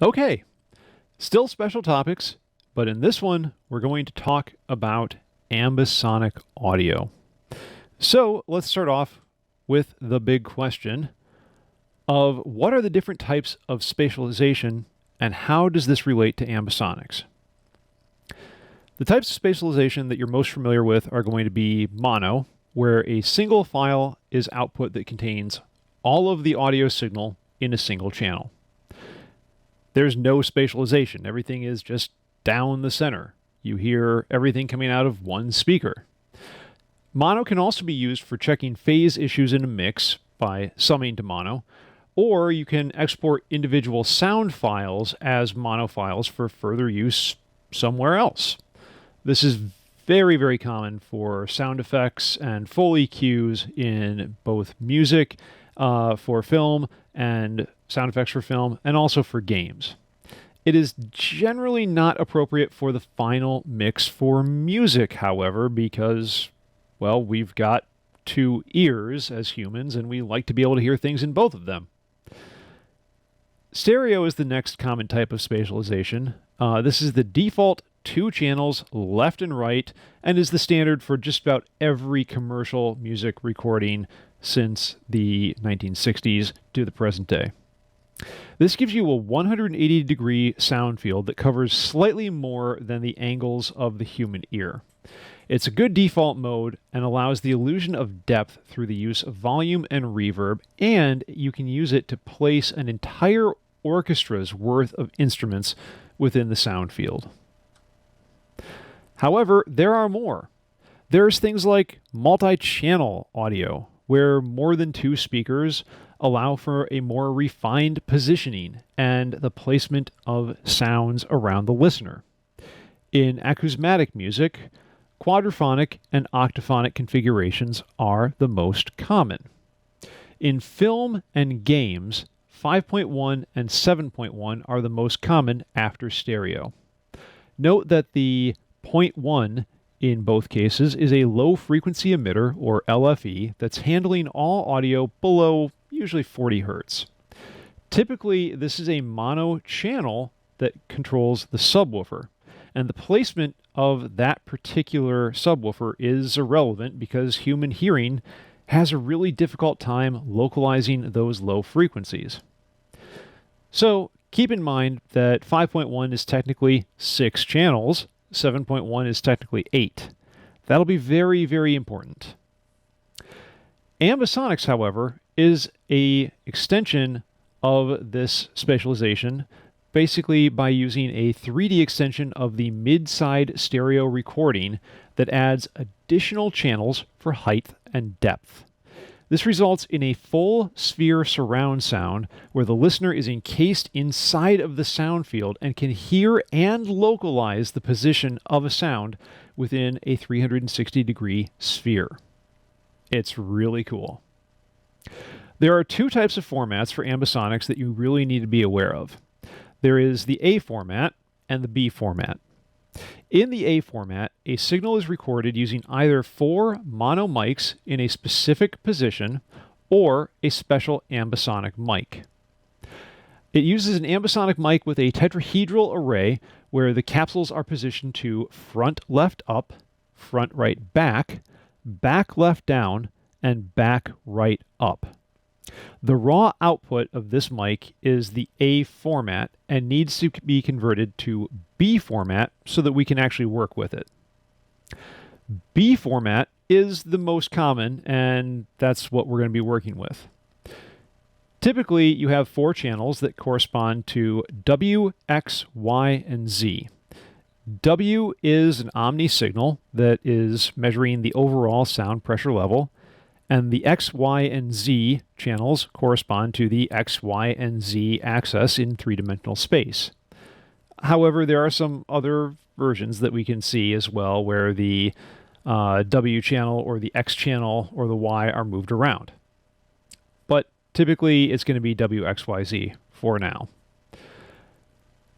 Okay, still special topics, but in this one, we're going to talk about ambisonic audio. So let's start off with the big question of what are the different types of spatialization and how does this relate to ambisonics? The types of spatialization that you're most familiar with are going to be mono, where a single file is output that contains all of the audio signal in a single channel. There's no spatialization. Everything is just down the center. You hear everything coming out of one speaker. Mono can also be used for checking phase issues in a mix by summing to mono, or you can export individual sound files as mono files for further use somewhere else. This is very, very common for sound effects and Foley cues in both music for film and sound effects for film, and also for games. It is generally not appropriate for the final mix for music, however, because, well, we've got two ears as humans, and we like to be able to hear things in both of them. Stereo is the next common type of spatialization. This is the default two channels, left and right, and is the standard for just about every commercial music recording since the 1960s to the present day. This gives you a 180-degree sound field that covers slightly more than the angles of the human ear. It's a good default mode and allows the illusion of depth through the use of volume and reverb, and you can use it to place an entire orchestra's worth of instruments within the sound field. However, there are more. There's things like multi-channel audio, where more than two speakers allow for a more refined positioning and the placement of sounds around the listener. In acousmatic music, quadraphonic and octaphonic configurations are the most common. In film and games, 5.1 and 7.1 are the most common after stereo. Note that the 0.1 in both cases is a low-frequency emitter, or LFE, that's handling all audio below usually 40 Hz. Typically, this is a mono channel that controls the subwoofer, and the placement of that particular subwoofer is irrelevant because human hearing has a really difficult time localizing those low frequencies. So keep in mind that 5.1 is technically 6 channels, 7.1 is technically 8. That'll be very, very important. Ambisonics, however, is an extension of this spatialization, basically by using a 3D extension of the mid-side stereo recording that adds additional channels for height and depth. This results in a full sphere surround sound where the listener is encased inside of the sound field and can hear and localize the position of a sound within a 360-degree sphere. It's really cool. There are two types of formats for ambisonics that you really need to be aware of. There is the A format and the B format. In the A format, a signal is recorded using either 4 mono mics in a specific position or a special ambisonic mic. It uses an ambisonic mic with a tetrahedral array where the capsules are positioned to front left up, front right back, back left down, and back right up. The raw output of this mic is the A format and needs to be converted to B format so that we can actually work with it. B format is the most common, and that's what we're going to be working with. Typically, you have 4 channels that correspond to W, X, Y, and Z. W is an omni signal that is measuring the overall sound pressure level, and the X, Y, and Z channels correspond to the X, Y, and Z axis in 3-dimensional space. However, there are some other versions that we can see as well where the W channel or the X channel or the Y are moved around. But typically, it's going to be W, X, Y, Z for now.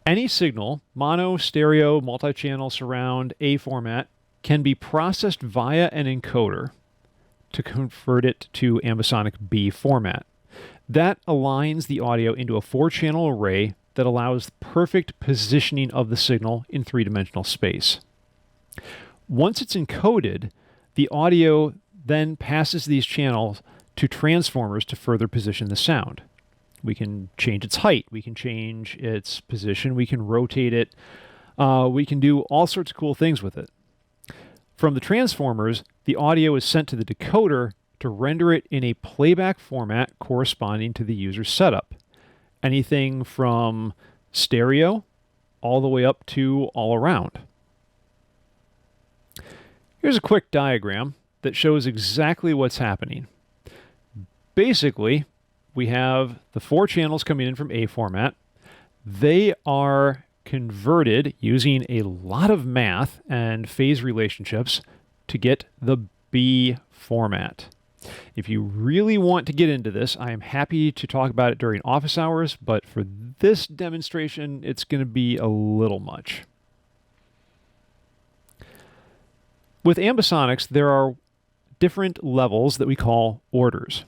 Any signal, mono, stereo, multi-channel, surround, A format, can be processed via an encoder to convert it to ambisonic B format. That aligns the audio into a 4-channel array that allows perfect positioning of the signal in three-dimensional space. Once it's encoded, the audio then passes these channels to transformers to further position the sound. We can change its height, we can change its position, we can rotate it, we can do all sorts of cool things with it. From the transformers, the audio is sent to the decoder to render it in a playback format corresponding to the user's setup. Anything from stereo all the way up to all around. Here's a quick diagram that shows exactly what's happening. Basically, we have the 4 channels coming in from A format. They are converted using a lot of math and phase relationships to get the B format. If you really want to get into this, I am happy to talk about it during office hours, but for this demonstration, it's going to be a little much. With Ambisonics, there are different levels that we call orders.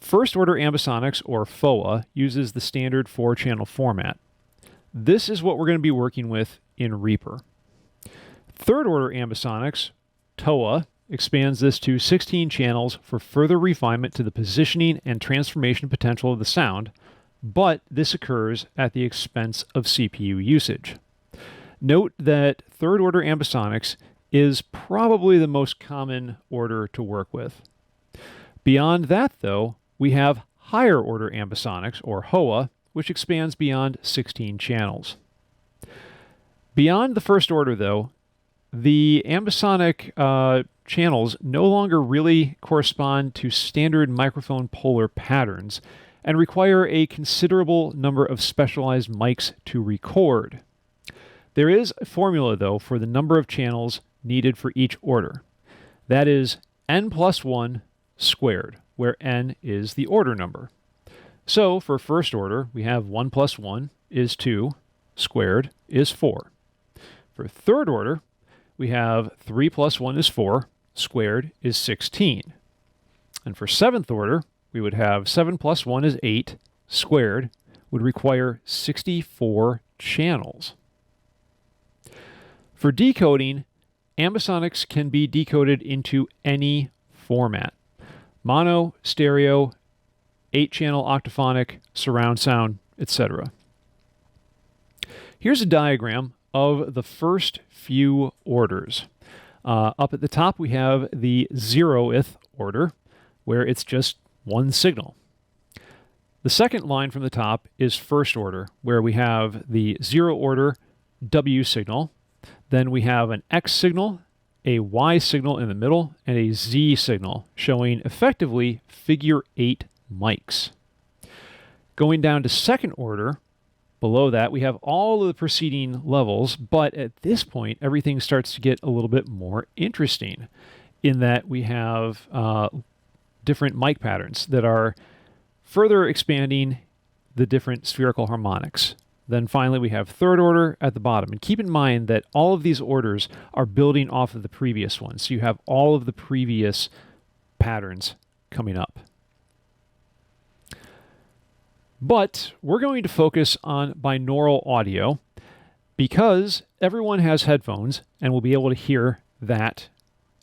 First order Ambisonics, or FOA, uses the standard 4-channel format. This is what we're going to be working with in Reaper. Third order Ambisonics, TOA, expands this to 16 channels for further refinement to the positioning and transformation potential of the sound, but this occurs at the expense of CPU usage. Note that third order Ambisonics is probably the most common order to work with. Beyond that, though, we have higher order Ambisonics, or HOA, which expands beyond 16 channels. Beyond the first order, though, the ambisonic channels no longer really correspond to standard microphone polar patterns and require a considerable number of specialized mics to record. There is a formula, though, for the number of channels needed for each order. That is n plus 1 squared, where n is the order number. So for first order, we have 1 plus 1 is 2, squared is 4. For third order, we have 3 plus 1 is 4, squared is 16. And for seventh order, we would have 7 plus 1 is 8, squared would require 64 channels. For decoding, Ambisonics can be decoded into any format. Mono, stereo, 8-channel octaphonic, surround sound, etc. Here's a diagram of the first few orders. Up at the top, we have the 0th order, where it's just one signal. The second line from the top is first order, where we have the 0 order W signal. Then we have an X signal, a Y signal in the middle, and a Z signal, showing effectively figure 8 mics. Going down to second order, below that we have all of the preceding levels, but at this point everything starts to get a little bit more interesting in that we have different mic patterns that are further expanding the different spherical harmonics. Then finally we have third order at the bottom. And keep in mind that all of these orders are building off of the previous ones. So you have all of the previous patterns coming up. But we're going to focus on binaural audio because everyone has headphones and will be able to hear that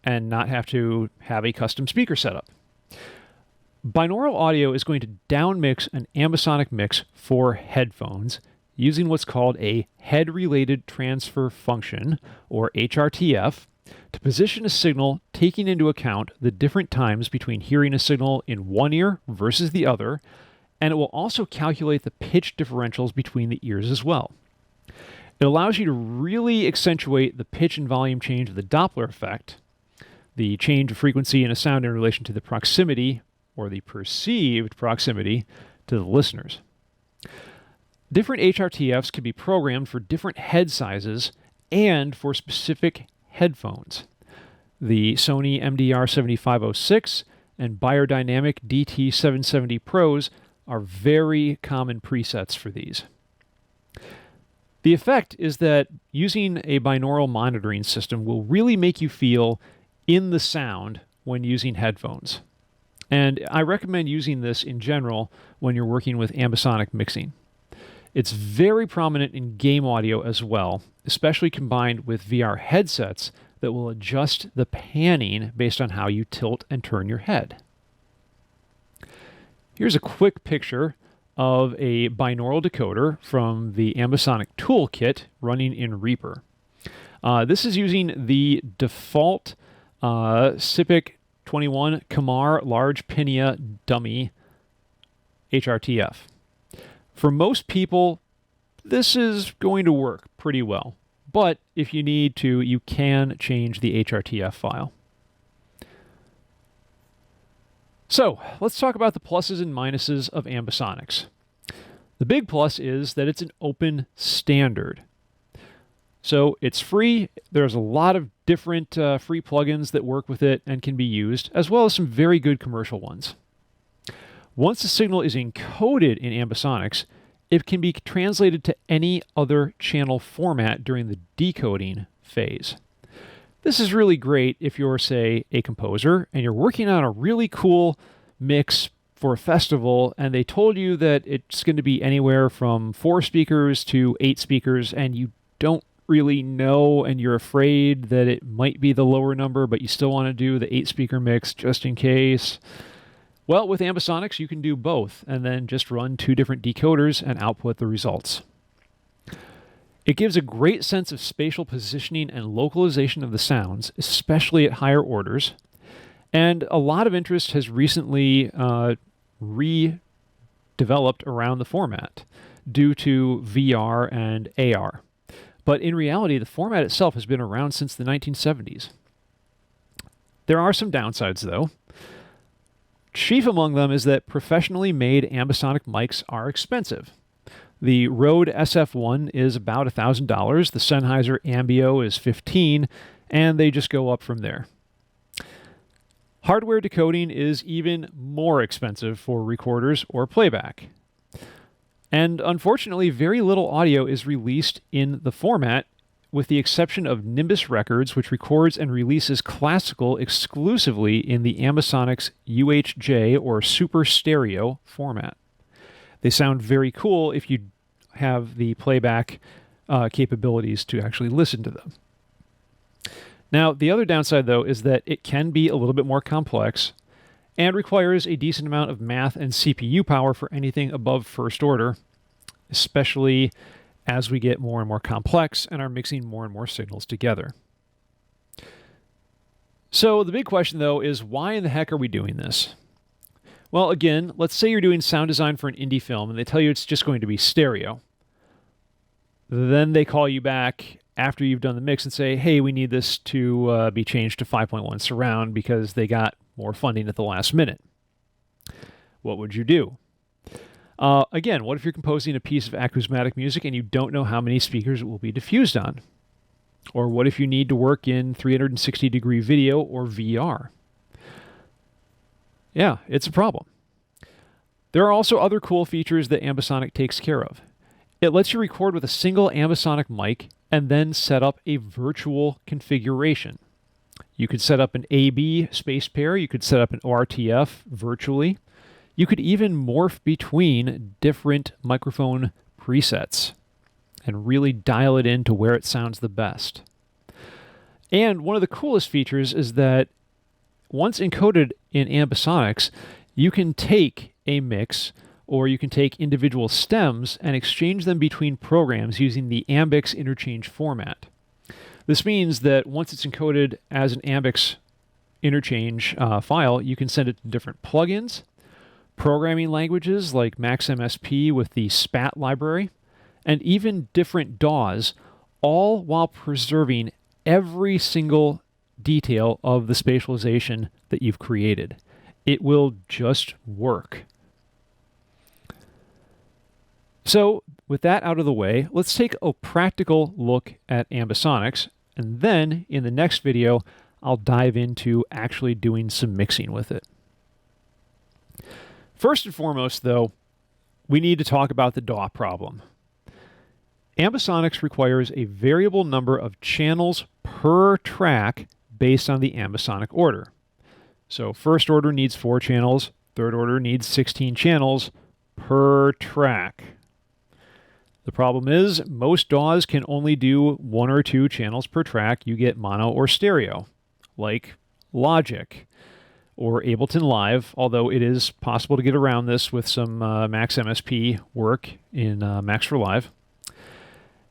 and not have to have a custom speaker setup. Binaural audio is going to downmix an ambisonic mix for headphones using what's called a head-related transfer function, or HRTF, to position a signal taking into account the different times between hearing a signal in one ear versus the other, and it will also calculate the pitch differentials between the ears as well. It allows you to really accentuate the pitch and volume change of the Doppler effect, the change of frequency in a sound in relation to the proximity, or the perceived proximity, to the listeners. Different HRTFs can be programmed for different head sizes and for specific headphones. The Sony MDR7506 and Beyerdynamic DT770 Pros are very common presets for these. The effect is that using a binaural monitoring system will really make you feel in the sound when using headphones. And I recommend using this in general when you're working with ambisonic mixing. It's very prominent in game audio as well, especially combined with VR headsets that will adjust the panning based on how you tilt and turn your head. Here's a quick picture of a binaural decoder from the Ambisonic toolkit running in Reaper. This is using the default SIPC 21 Kamar Large Pinia Dummy HRTF. For most people, this is going to work pretty well, but if you need to, you can change the HRTF file. So, let's talk about the pluses and minuses of Ambisonics. The big plus is that it's an open standard. So it's free. There's a lot of different free plugins that work with it and can be used, as well as some very good commercial ones. Once the signal is encoded in Ambisonics, it can be translated to any other channel format during the decoding phase. This is really great if you're, say, a composer and you're working on a really cool mix for a festival and they told you that it's going to be anywhere from 4 speakers to 8 speakers and you don't really know and you're afraid that it might be the lower number, but you still want to do the 8-speaker mix just in case. Well, with Ambisonics, you can do both and then just run 2 different decoders and output the results. It gives a great sense of spatial positioning and localization of the sounds, especially at higher orders. And a lot of interest has recently redeveloped around the format due to VR and AR. But in reality, the format itself has been around since the 1970s. There are some downsides, though. Chief among them is that professionally made ambisonic mics are expensive. The Rode SF1 is about $1,000, the Sennheiser Ambio is $15,000, and they just go up from there. Hardware decoding is even more expensive for recorders or playback. And unfortunately, very little audio is released in the format, with the exception of Nimbus Records, which records and releases classical exclusively in the Ambisonics UHJ or Super Stereo format. They sound very cool if you have the playback capabilities to actually listen to them. Now, the other downside, though, is that it can be a little bit more complex and requires a decent amount of math and CPU power for anything above first order, especially as we get more and more complex and are mixing more and more signals together. So the big question, though, is why in the heck are we doing this? Well, again, let's say you're doing sound design for an indie film and they tell you it's just going to be stereo. Then they call you back after you've done the mix and say, hey, we need this to be changed to 5.1 surround because they got more funding at the last minute. What would you do? Again, what if you're composing a piece of acousmatic music and you don't know how many speakers it will be diffused on? Or what if you need to work in 360-degree video or VR? Yeah, it's a problem. There are also other cool features that Ambisonic takes care of. It lets you record with a single Ambisonic mic and then set up a virtual configuration. You could set up an AB space pair, you could set up an ORTF virtually. You could even morph between different microphone presets and really dial it in to where it sounds the best. And one of the coolest features is that once encoded in Ambisonics, you can take a mix or you can take individual stems and exchange them between programs using the Ambix interchange format. This means that once it's encoded as an Ambix interchange file, you can send it to different plugins, programming languages like MaxMSP with the SPAT library, and even different DAWs, all while preserving every single detail of the spatialization that you've created. It will just work. So, with that out of the way, let's take a practical look at Ambisonics, and then in the next video, I'll dive into actually doing some mixing with it. First and foremost, though, we need to talk about the DAW problem. Ambisonics requires a variable number of channels per track based on the ambisonic order. So first order needs 4 channels, third order needs 16 channels per track. The problem is most DAWs can only do 1 or 2 channels per track. You get mono or stereo, like Logic or Ableton Live, although it is possible to get around this with some Max MSP work in Max for Live.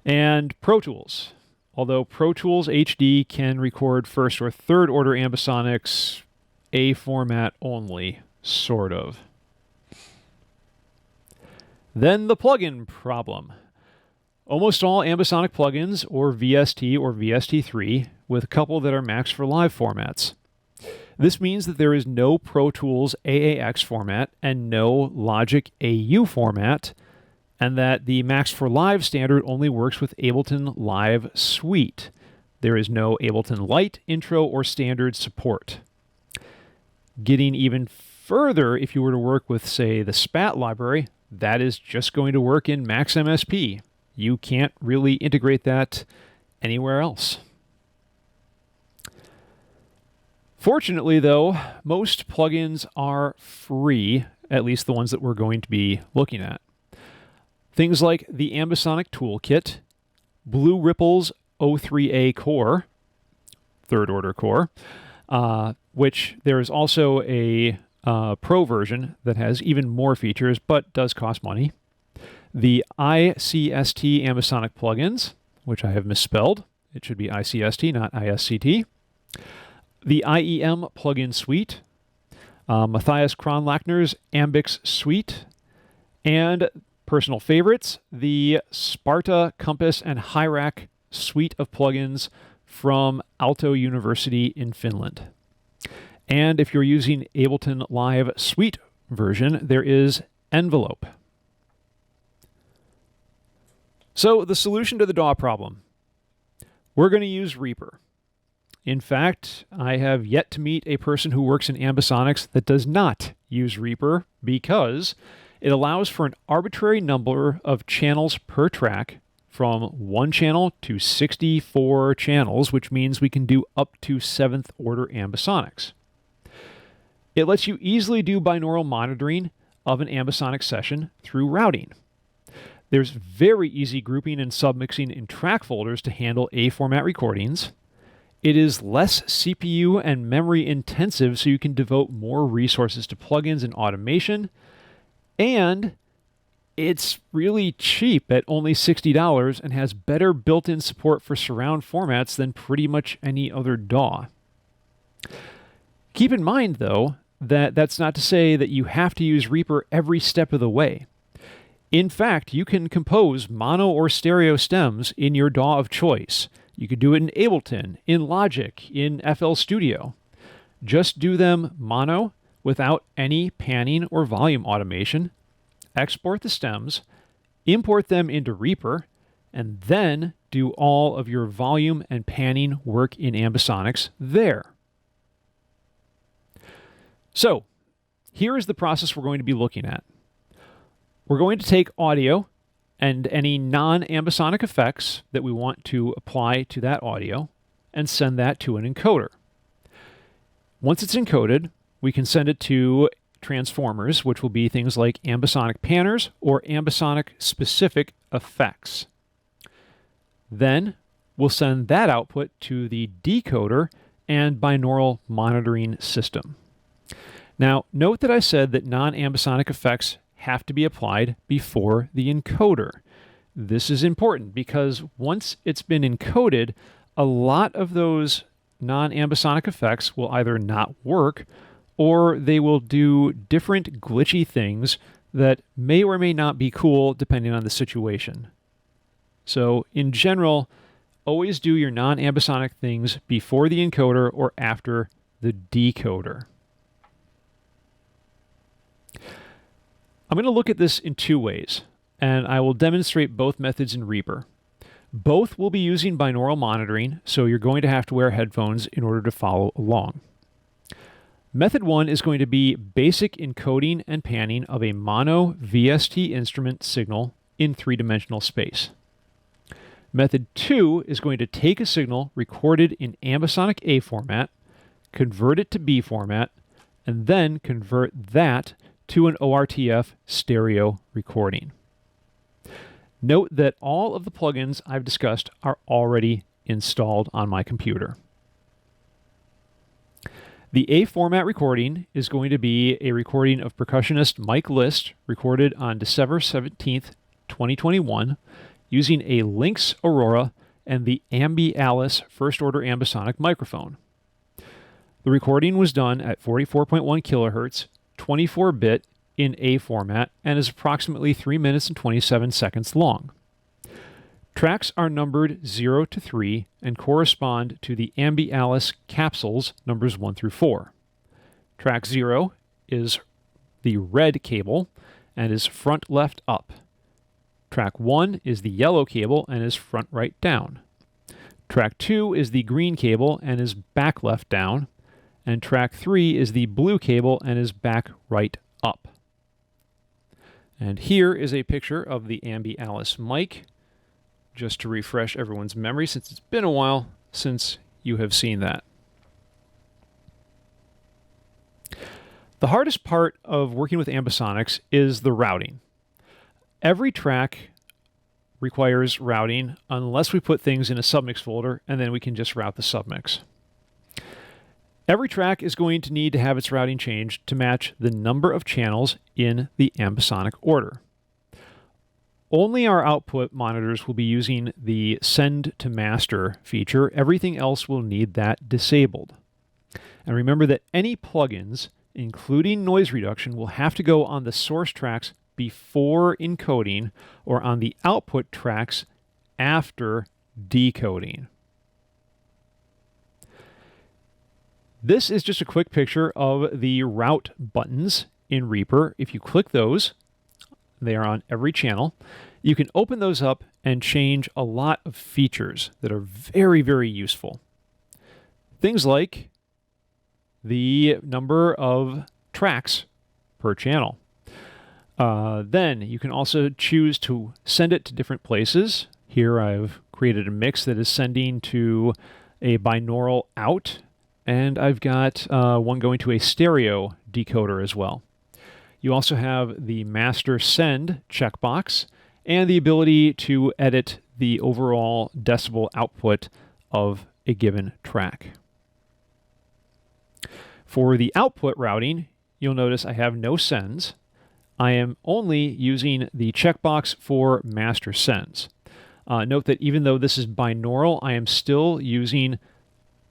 And Pro Tools, although Pro Tools HD can record first or third order ambisonics, A format only, sort of. Then the plugin problem. Almost all ambisonic plugins, or VST or VST3, with a couple that are Max for Live formats. This means that there is no Pro Tools AAX format and no Logic AU format, and that the Max for Live standard only works with Ableton Live Suite. There is no Ableton Lite, Intro, or Standard support. Getting even further, if you were to work with, say, the Spat library, that is just going to work in Max MSP. You can't really integrate that anywhere else. Fortunately, though, most plugins are free, at least the ones that we're going to be looking at. Things like the Ambisonic Toolkit, Blue Ripple's O3A core, third order core, which there is also a pro version that has even more features but does cost money. The ICST Ambisonic plugins, which I have misspelled. It should be ICST, not ISCT. The IEM plugin suite, Matthias Kronlachner's Ambix suite, and personal favorites, the Sparta, Compass, and Hyrac suite of plugins from Aalto University in Finland. And if you're using Ableton Live Suite version, there is Envelope. So the solution to the DAW problem, we're going to use Reaper. In fact, I have yet to meet a person who works in Ambisonics that does not use Reaper because it allows for an arbitrary number of channels per track from 1 channel to 64 channels, which means we can do up to 7th order ambisonics. It lets you easily do binaural monitoring of an ambisonic session through routing. There's very easy grouping and submixing in track folders to handle A format recordings. It is less CPU and memory intensive, so you can devote more resources to plugins and automation. And it's really cheap at only $60 and has better built-in support for surround formats than pretty much any other DAW. Keep in mind, though, that that's not to say that you have to use Reaper every step of the way. In fact, you can compose mono or stereo stems in your DAW of choice. You could do it in Ableton, in Logic, in FL Studio. Just do them mono without any panning or volume automation, export the stems, import them into Reaper, and then do all of your volume and panning work in Ambisonics there. So, here is the process we're going to be looking at. We're going to take audio and any non-ambisonic effects that we want to apply to that audio and send that to an encoder. Once it's encoded, we can send it to transformers, which will be things like ambisonic panners or ambisonic specific effects. Then we'll send that output to the decoder and binaural monitoring system. Now, note that I said that non-ambisonic effects have to be applied before the encoder. This is important because once it's been encoded, a lot of those non-ambisonic effects will either not work or they will do different glitchy things that may or may not be cool depending on the situation. So in general, always do your non-ambisonic things before the encoder or after the decoder. I'm going to look at this in 2 ways, and I will demonstrate both methods in Reaper. Both will be using binaural monitoring, so you're going to have to wear headphones in order to follow along. Method 1 is going to be basic encoding and panning of a mono VST instrument signal in 3-dimensional space. Method 2 is going to take a signal recorded in ambisonic A format, convert it to B format, and then convert that to an ORTF stereo recording. Note that all of the plugins I've discussed are already installed on my computer. The A format recording is going to be a recording of percussionist Mike List, recorded on December 17th, 2021, using a Lynx Aurora and the Ambisonics first order ambisonic microphone. The recording was done at 44.1 kilohertz, 24-bit in A format, and is approximately 3 minutes and 27 seconds long. Tracks are numbered 0 to 3 and correspond to the Ambisonics capsules numbers 1 through 4. Track 0 is the red cable and is front left up. Track 1 is the yellow cable and is front right down. Track 2 is the green cable and is back left down. And track 3 is the blue cable and is back right up. And here is a picture of the Ambisonics mic, just to refresh everyone's memory, since it's been a while since you have seen that. The hardest part of working with Ambisonics is the routing. Every track requires routing unless we put things in a submix folder, and then we can just route the submix. Every track is going to need to have its routing changed to match the number of channels in the ambisonic order. Only our output monitors will be using the send to master feature. Everything else will need that disabled. And remember that any plugins, including noise reduction, will have to go on the source tracks before encoding or on the output tracks after decoding. This is just a quick picture of the route buttons in Reaper. If you click those, they are on every channel. You can open those up and change a lot of features that are very, very useful. Things like the number of tracks per channel. Then you can also choose to send it to different places. Here I've created a mix that is sending to a binaural out, and I've got one going to a stereo decoder as well. You also have the master send checkbox and the ability to edit the overall decibel output of a given track. For the output routing, you'll notice I have no sends. I am only using the checkbox for master sends. Note that even though this is binaural, I am still using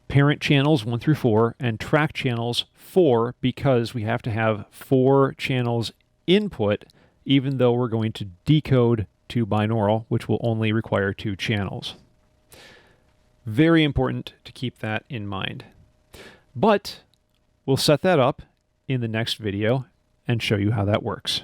parent channels 1 through 4 and track channels 4 because we have to have 4 channels input even though we're going to decode to binaural, which will only require 2 channels. Very important to keep that in mind. But we'll set that up in the next video and show you how that works.